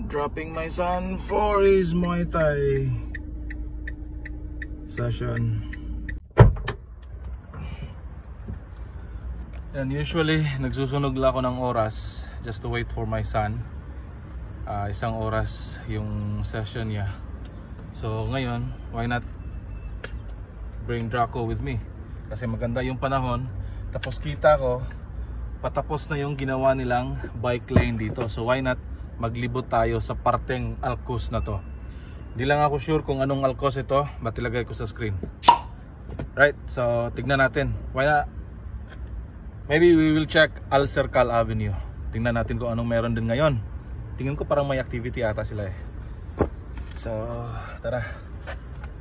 Dropping my son for his Muay Thai session. And usually nagsusunog lang ako ng oras just to wait for my son. Isang oras yung session niya. So ngayon, why not bring Draco with me? Kasi maganda yung panahon. Tapos kita ko patapos na yung ginawa nilang bike lane dito. So why not maglibot tayo sa parteng Alcos na to. Hindi lang ako sure kung anong Alcos ito, but ilagay ko sa screen. Right, so tignan natin. Why not? Maybe we will check Al Sercal Avenue. Tingnan natin kung anong meron din ngayon. Tingin ko parang may activity ata sila eh. So, tara.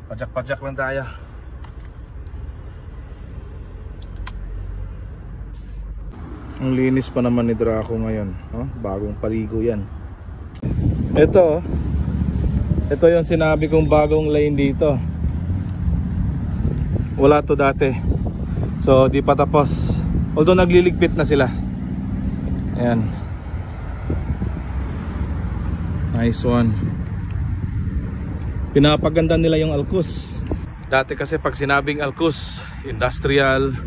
Pajak-pajak lang tayo. Ang linis pa naman ni Draco ngayon. Oh, bagong paligo yan. Ito yung sinabi kong bagong lane dito. Wala to dati. So, di pa tapos. Although nagliligpit na sila. Ayan. Nice one. Pinapaganda nila yung Alcos. Dati kasi pag sinabing Alcos, industrial,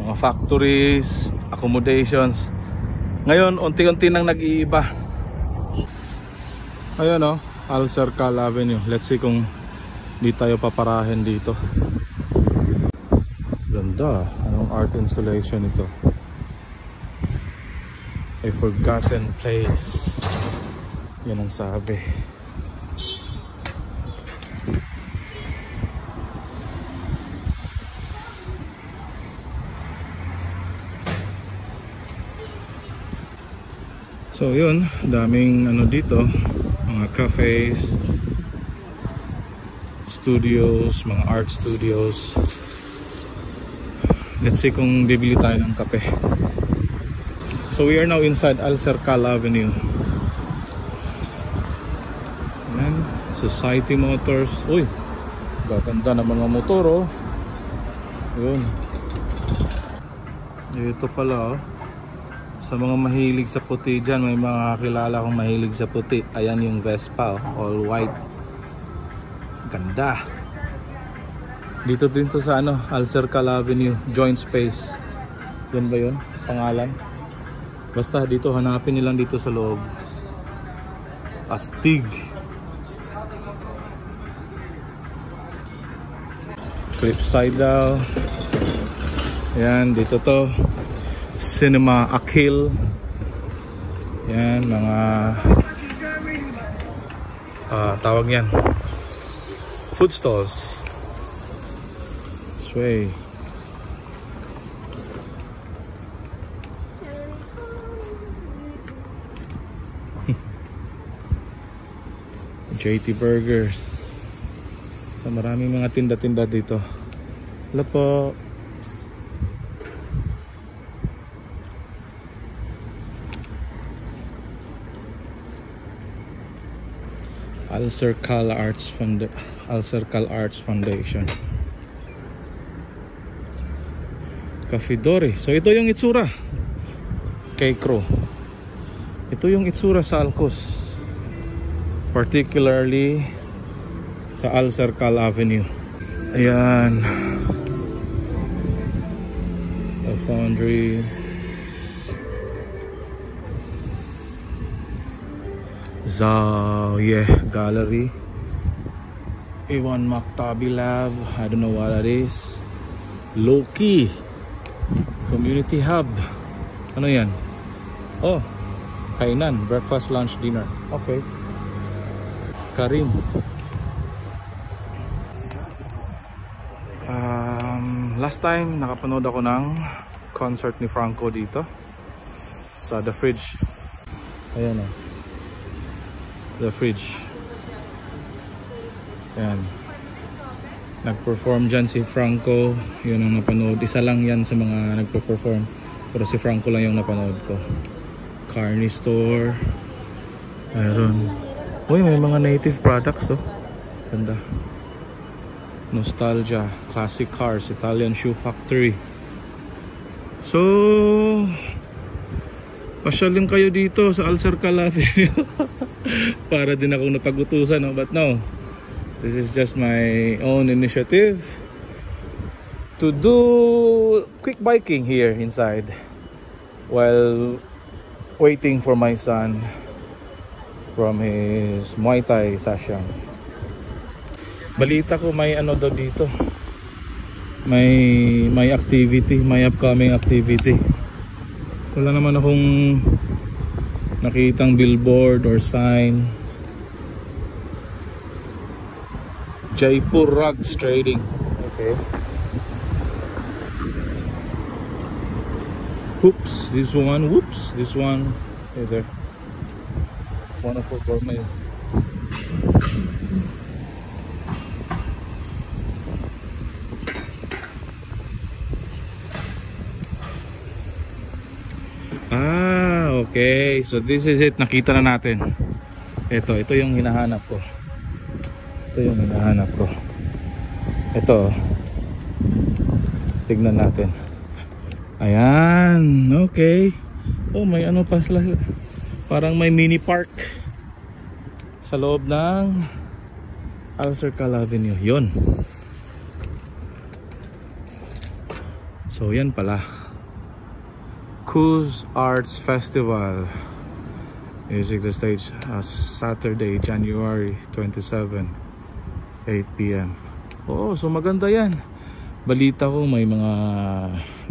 mga factories, accommodations. Ngayon, unti-unti nang nag-iiba. Ayan o, Al Sercal Avenue. Let's see kung di tayo paparahin dito. Ganda. Anong art installation ito? A forgotten place. Yan ang sabi. So yun, daming ano dito, mga cafes, studios, mga art studios. Let's see kung bibili tayo ng kape. So we are now inside Al Sercal Avenue. Ayan, Society Motors. Uy, gaganda ng mga motor oh. Yun. Ito pala oh. Sa mga mahilig sa puti dyan, may mga kilala kong mahilig sa puti. Ayan yung Vespa oh, all white. Ganda. Dito din to sa ano, Al Sercal Avenue, Joint Space. Yan ba yun? Pangalan? Basta dito, hanapin nilang dito sa loob. Astig. Flipside daw. Yan, dito to. Cinema Akil. Yan, mga tawag yan. Food stalls. Sway. JT Burgers. Maraming mga tinda-tinda dito. Hello po. Al Sercal Arts Foundation. Cafe Dore. So ito yung itsura kay Crow. Ito yung itsura sa Alcos, particularly sa Al Sercal Avenue. Ayan, The Foundry, Zawiya Gallery, Iwan Maktabi Lab, I don't know what that is. Loki Community Hub. Ano yan? Oh, kainan, breakfast, lunch, dinner. Okay. Karim. Last time nakapanood ako ng concert ni Franco dito sa The Fridge. Ayan o, The Fridge. Ayan, nag-perform dyan si Franco. Yun ang napanood. Isa lang yan sa mga nagpo-perform, pero si Franco lang yung napanood ko. Carney Store. Ayun. Uy, may mga native products oh. Ganda. Nostalgia, classic cars, Italian shoe factory. So pasyalin kayo dito sa Al Circle Avenue. Para din akong napag-utusan, no? But no, this is just my own initiative to do quick biking here inside while waiting for my son from his Muay Thai session. Balita ko may ano daw dito, may activity, may upcoming activity. Wala naman akong nakitang billboard or sign. Jaipur Rugs Trading. Okay. Whoops, this one. Whoops, this one. Hey there. Wonderful gourmet. Okay, so this is it. Nakita na natin. Ito yung hinahanap ko. Ito. Tignan natin. Ayan, okay. Oh, may ano pa sila. Parang may mini park sa loob ng Al Circle Avenue. Yun. So yan pala. Coos Arts Festival. Music the stage Saturday, January 27, 8 PM. Oo, so maganda yan. Balita ko may mga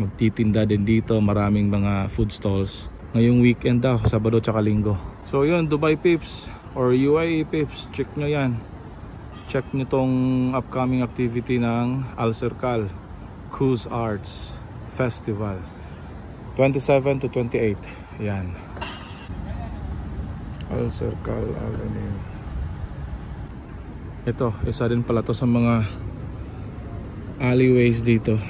magtitinda din dito. Maraming mga food stalls. Ngayong weekend daw, Sabado tsaka Linggo. So yun, Dubai Pips or UAE Pips, check nyo yan. Check nyo tong upcoming activity ng Al Circle Coos Arts Festival, 27 to 28. Yan, Al Circle Avenue. Ito, isa din pala to sa mga alleyways dito.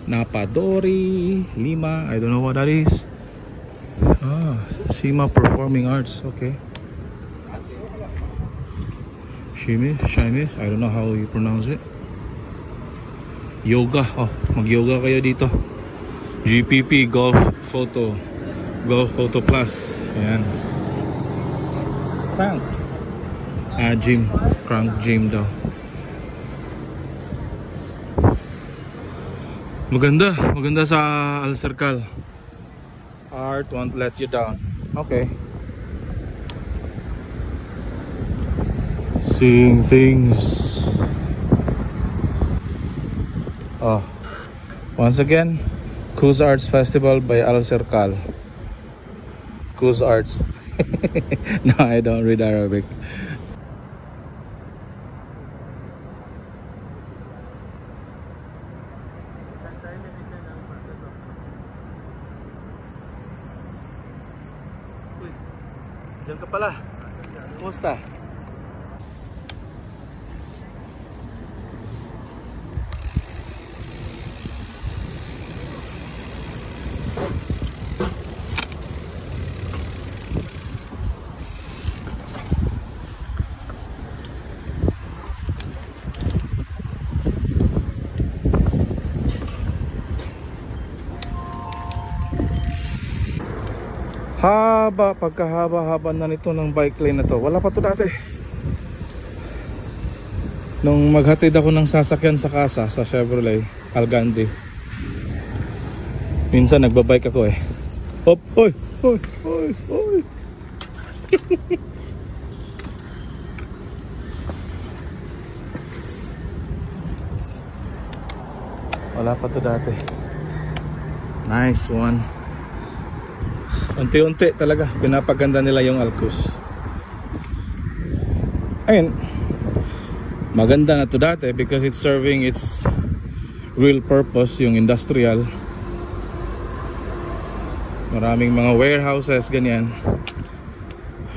Napadori, Lima, I don't know what that is. Sima Performing Arts, okay. Shimis, I don't know how you pronounce it. Yoga, mag-yoga kayo dito. GPP Golf Photo Plus. Ayan. Crank. Gym. Crank gym daw. Maganda sa Al Circle. Art won't let you down. Okay. Seeing things. Once again, Coos Arts Festival by Al Circle. Coos Arts. No, I don't read Arabic. Diyan ka pala. Kumusta? Pagkahaba-haba na nito ng bike lane na to. Wala pa to dati. Nung maghatid ako ng sasakyan sa casa sa Chevrolet Algandi, minsan nagbabike ako eh. Hop, oy. Wala pa to dati. Nice one. Unti-unti talaga pinapaganda nila yung Alcus. Ayun, maganda na to dati because it's serving its real purpose, yung industrial. Maraming mga warehouses ganyan.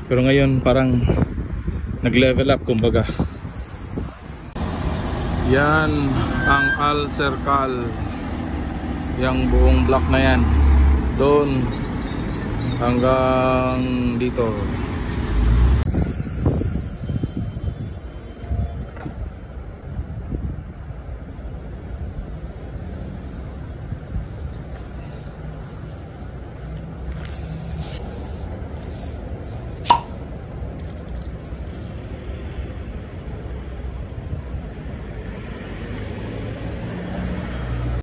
Pero ngayon parang nag-level up kumbaga. Yan ang Al Circle. Yang buong block na yan, doon hanggang dito.